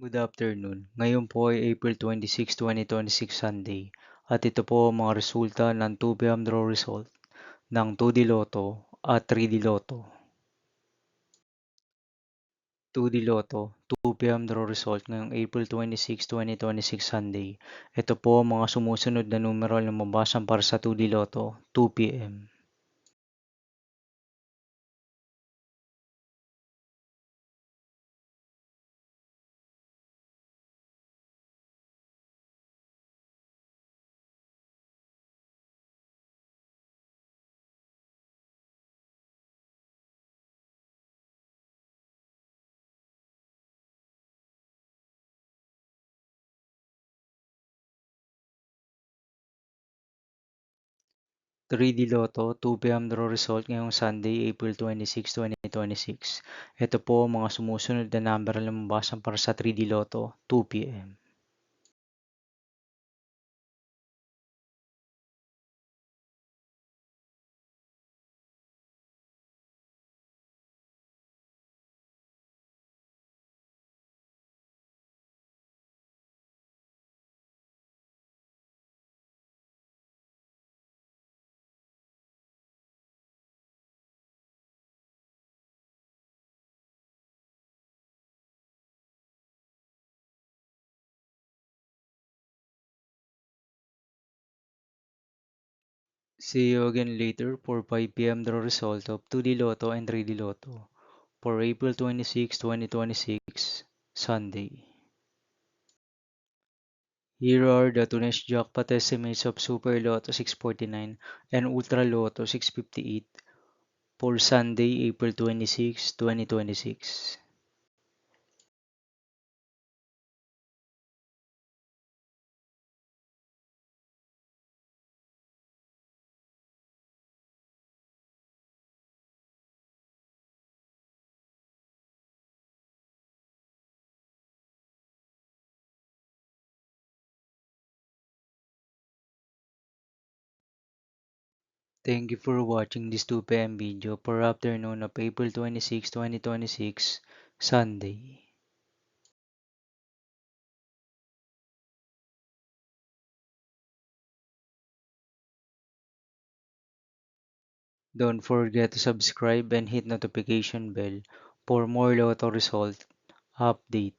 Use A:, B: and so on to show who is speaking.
A: Good afternoon. Ngayon po ay April 26, 2026 Sunday at ito po ang mga resulta ng 2 p.m. draw result ng 2D Lotto at 3D Lotto. 2D Lotto, 2 p.m. draw result ngayong April 26, 2026 Sunday. Ito po ang mga sumusunod na numeral na mabasan para sa 2D Lotto, 2 p.m. 3D Lotto, 2 p.m. draw result ngayong Sunday, April 26, 2026. Ito po ang mga sumusunod na number na mabasan para sa 3D Lotto, 2 p.m. See you again later for 5 p.m. draw result of 2D Lotto and 3D Lotto for April 26, 2026, Sunday. Here are the today's jackpot estimates of Super Lotto 649 and Ultra Lotto 658 for Sunday, April 26, 2026. Thank you for watching this 2 p.m. video for afternoon of April 26, 2026, Sunday. Don't forget to subscribe and hit notification bell for more Lotto result update.